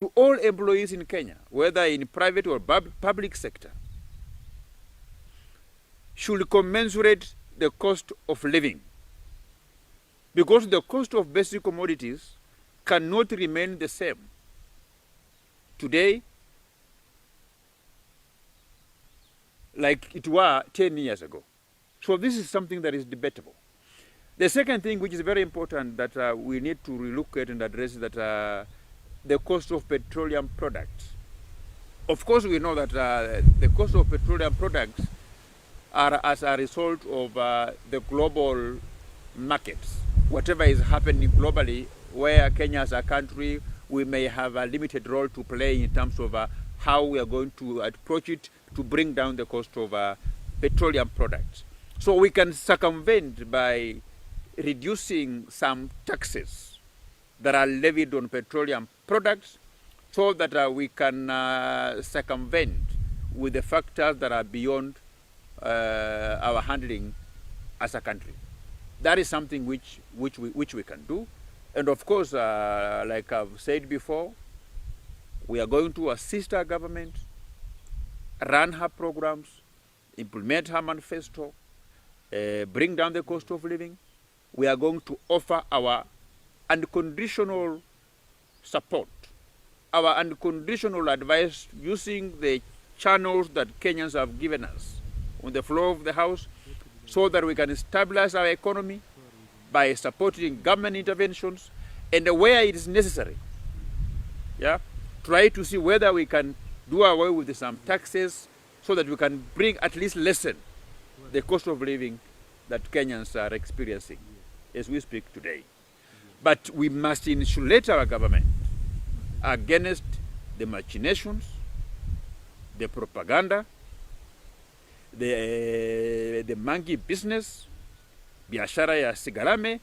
to all employees in Kenya, whether in private or public sector, should commensurate the cost of living. Because the cost of basic commodities cannot remain the same today like it were 10 years ago. So this is something that is debatable. The second thing which is very important that we need to relook at and address is that the cost of petroleum products. Of course, we know that the cost of petroleum products are as a result of the global markets. Whatever is happening globally, where Kenya as a country, we may have a limited role to play in terms of how we are going to approach it to bring down the cost of petroleum products. So we can circumvent by reducing some taxes that are levied on petroleum products so that we can circumvent with the factors that are beyond our handling as a country. That is something which we can do. And of course, like I've said before, we are going to assist our government, run her programs, implement her manifesto, bring down the cost of living. We are going to offer our unconditional support, our unconditional advice using the channels that Kenyans have given us on the floor of the House so that we can stabilize our economy by supporting government interventions and where it is necessary. Yeah, try to see whether we can do away with some taxes so that we can bring at least lessen the cost of living that Kenyans are experiencing as we speak today. But we must insulate our government against the machinations, the propaganda, the monkey business, biashara ya sigarame,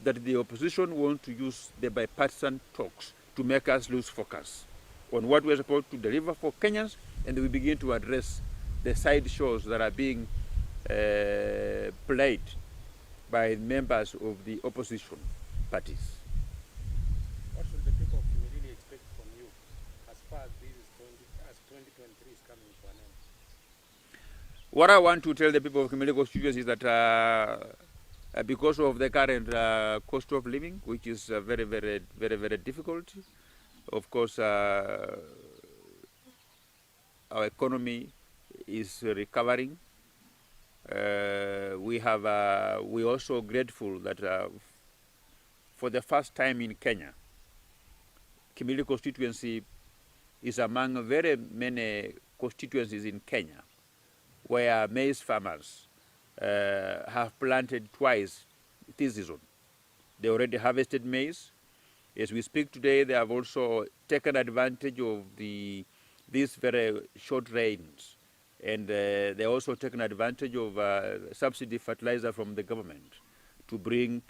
that the opposition want to use the bipartisan talks to make us lose focus on what we're supposed to deliver for Kenyans, and we begin to address the side shows that are being played by members of the opposition parties. What should the people of Kimilili expect from you as far as this is 2023 is coming to an end? What I want to tell the people of Kimilili constituency is that because of the current cost of living, which is very difficult, of course, our economy is recovering. We also grateful that for the first time in Kenya, Kimilili constituency is among very many constituencies in Kenya where maize farmers have planted twice this season. They already harvested maize. As we speak today, they have also taken advantage of these very short rains, and they also taken advantage of subsidy fertilizer from the government to bring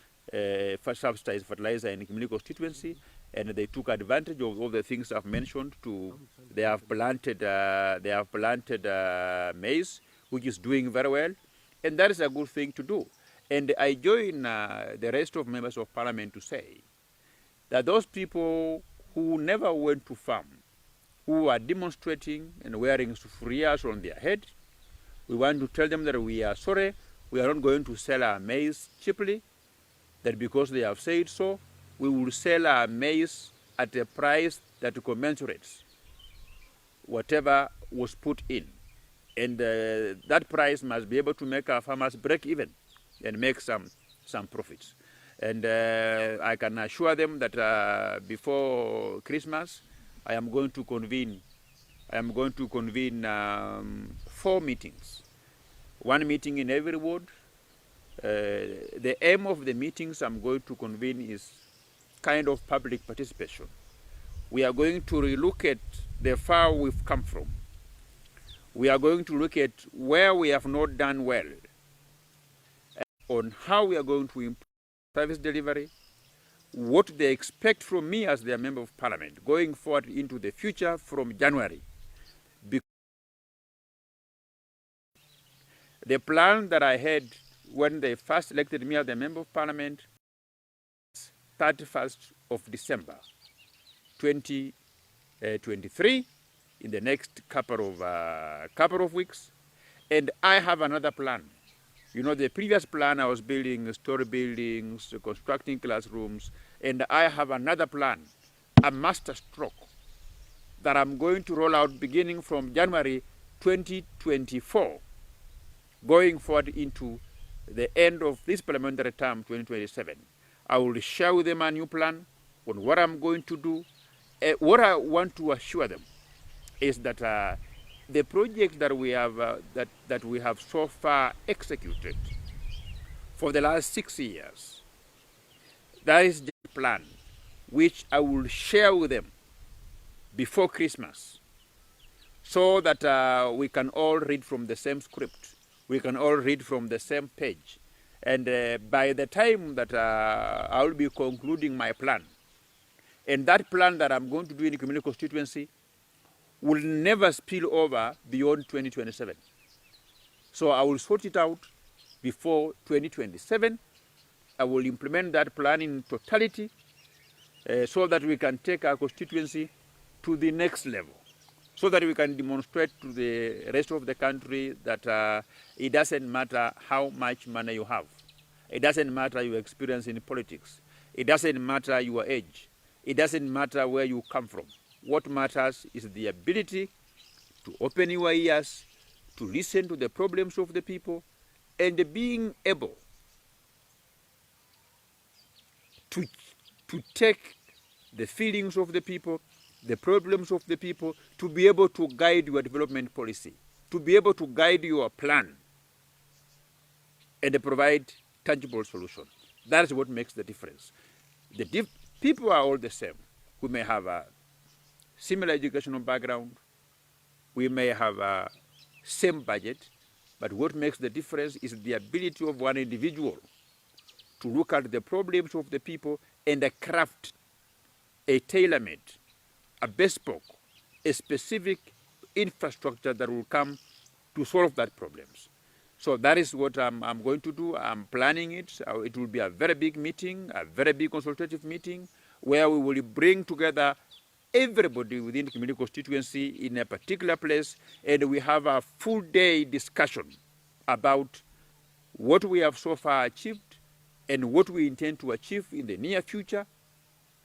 subsidized fertilizer in Kimilili constituency, and they took advantage of all the things I've mentioned. They have planted maize, which is doing very well, and that is a good thing to do. And I join the rest of members of parliament to say that those people who never went to farm, who are demonstrating and wearing sufurias on their head, we want to tell them that we are sorry, we are not going to sell our maize cheaply, that because they have said so, we will sell our maize at a price that commensurates whatever was put in. And that price must be able to make our farmers break even and make some profits. And I can assure them that before Christmas, I am going to convene 4 meetings. 1 meeting in every ward. The aim of the meetings I'm going to convene is kind of public participation. We are going to relook at the far we've come from. We are going to look at where we have not done well, on how we are going to improve service delivery, what they expect from me as their member of parliament going forward into the future from January. The plan that I had when they first elected me as the member of parliament, 31st of December, 20 23 in the next couple of weeks. And I have another plan. You know, the previous plan I was building story buildings, constructing classrooms, and I have another plan, a master stroke, that I'm going to roll out beginning from January 2024, going forward into the end of this parliamentary term, 2027. I will share with them a new plan on what I'm going to do. What I want to assure them is that the project that we have that we have so far executed for the last 6 years, that is the plan which I will share with them before Christmas, so that we can all read from the same script. We can all read from the same page. And by the time that I will be concluding my plan, and that plan that I'm going to do in the community constituency will never spill over beyond 2027. So I will sort it out before 2027. I will implement that plan in totality so that we can take our constituency to the next level, so that we can demonstrate to the rest of the country that it doesn't matter how much money you have. It doesn't matter your experience in politics. It doesn't matter your age. It doesn't matter where you come from. What matters is the ability to open your ears, to listen to the problems of the people, and being able to take the feelings of the people, the problems of the people, to be able to guide your development policy, to be able to guide your plan, and provide tangible solutions. That is what makes the difference. People are all the same. We may have a similar educational background, we may have a same budget, but what makes the difference is the ability of one individual to look at the problems of the people and craft a tailor-made, a bespoke, a specific infrastructure that will come to solve that problems. So that is what I'm going to do. I'm planning it. It will be a very big meeting, a very big consultative meeting, where we will bring together everybody within the community constituency in a particular place, and we have a full day discussion about what we have so far achieved and what we intend to achieve in the near future,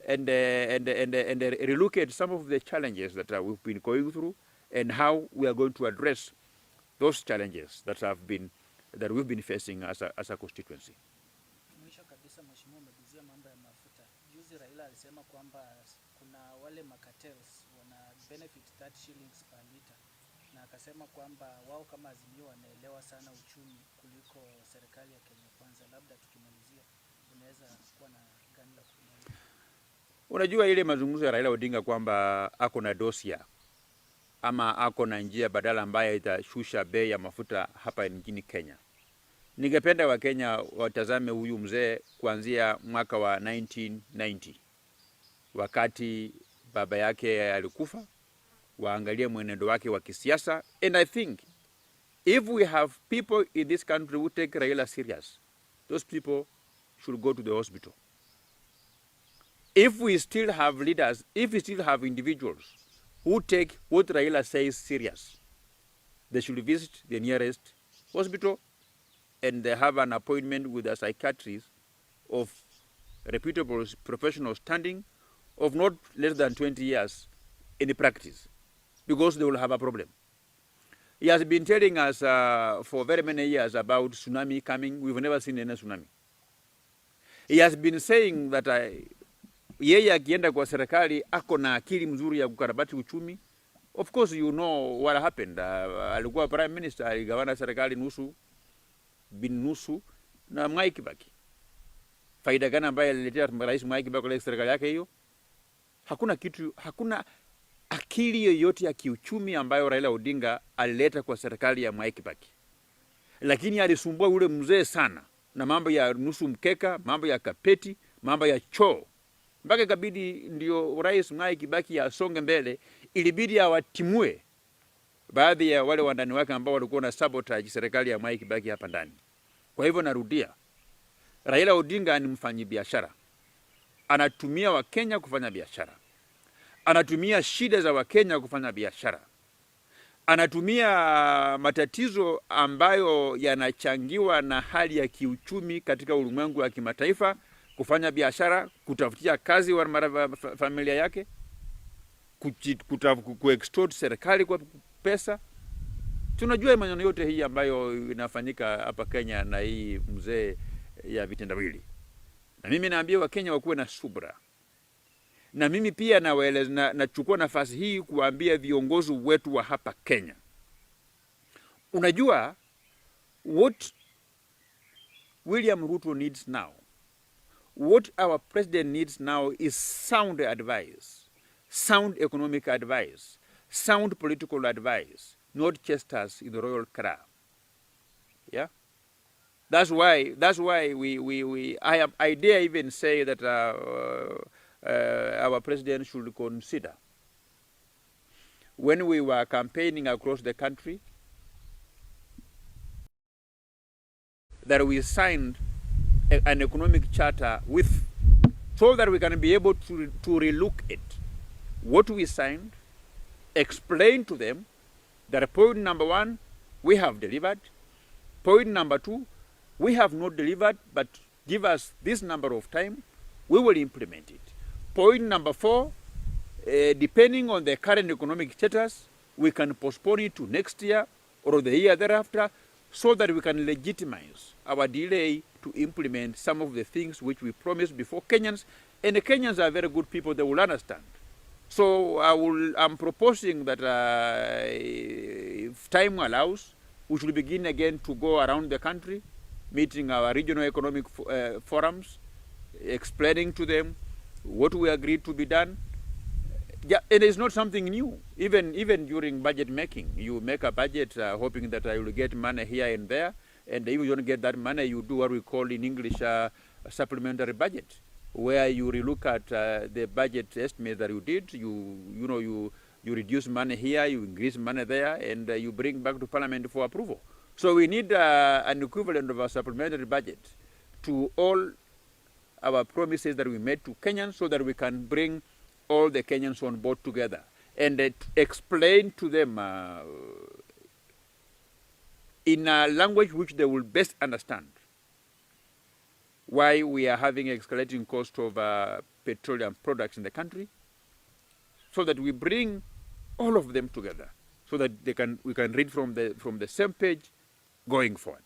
and relook at some of the challenges that we've been going through and how we are going to address those challenges that we've been facing as a constituency. Mwisho kabisa, Mheshimiwa, umeguzia mambo ya mafuta. Juzi Raila alisema kwamba kuna wale makatels wana benefit 30 shillings per liter, na akasema kwamba wao kama Azimio wanaelewa sana uchumi kuliko serikali ya Kenya Kwanza. Labda tukimalizia, unaweza kuwa na gani la kumalizia? Unajua ile mazungumzo ya Raila Odinga kwamba ako na dosia ama ako na njia badala ambayo itashusha bei ya mafuta hapa nchini Kenya. Ningependa Wakenya watazame huyu mzee kuanzia mwaka wa 1990 wakati baba yake alikufa, waangalie mwenendo wake wa kisiasa. And I think if we have people in this country who take Raila serious, those people should go to the hospital. If we still have leaders, if we still have individuals who take what Raila says serious, they should visit the nearest hospital and they have an appointment with a psychiatrist of reputable professional standing of not less than 20 years in practice, because they will have a problem. He has been telling us for very many years about tsunami coming. We've never seen any tsunami. He has been saying that yeye akienda kwa serikali ako na akili mzuri ya kukarabati uchumi. Of course you know what happened. Alikuwa prime minister, aligawana serikali nusu bin nusu na Mwai Kibaki. Faida gani ambayo aliletea rais Mwai Kibaki kwa serikali yake hiyo? Hakuna akili yoyote ya kiuchumi ambayo Raila Odinga alileta kwa serikali ya Mwai Kibaki. Lakini alisumbua ule mzee sana na mambo ya nusu mkeka, mambo ya kapeti, mambo ya choo. Mpaka ikabidi ndio rais Mwai Kibaki asonge mbele, ilibidi awatimue baadhi ya wale wandani wake ambao walikuwa na sabotage serikali ya Mwai Kibaki hapa ndani. Kwa hivyo narudia, Raila Odinga ni mfanyabiashara. Anatumia Wakenya kufanya biashara. anatumia shida za Wakenya kufanya biashara, anatumia matatizo ambayo yanachangiwa na hali ya kiuchumi katika ulimwengu wa kimataifa kufanya biashara, kutafutia kazi wa familia yake, kuextort serikali kwa pesa. Tunajua maneno yote hii ambayo inafanyika hapa Kenya na hii mzee ya vitendawili. Na mimi naambia Wakenya wakuwe na subra. Na mimi pia nachukua nafasi hii kuambia viongozi wetu wa hapa Kenya. Unajua what William Ruto needs now, what our president needs now is sound advice, sound economic advice, sound political advice, not chesters in the royal crown. Yeah? That's why I dare even say that our president should consider, when we were campaigning across the country, that we signed an economic charter with, so that we can be able to relook at what we signed, explain to them that point number 1, we have delivered. Point number 2, we have not delivered, but give us this number of time, we will implement it. Point number 4, depending on the current economic status, we can postpone it to next year or the year thereafter, so that we can legitimize our delay to implement some of the things which we promised before Kenyans. And the Kenyans are very good people, they will understand. So I'm proposing that if time allows, we should begin again to go around the country, meeting our regional economic forums, explaining to them what we agreed to be done. Yeah, it is not something new. Even during budget making, you make a budget hoping that I will get money here and there, and if you don't get that money, you do what we call in English a supplementary budget, where you relook at the budget estimate that you did. You reduce money here, you increase money there, and you bring back to Parliament for approval. So we need an equivalent of a supplementary budget to all our promises that we made to Kenyans, so that we can bring all the Kenyans on board together and explain to them in a language which they will best understand why we are having escalating cost of petroleum products in the country, so that we bring all of them together, so that we can read from the same page going forward.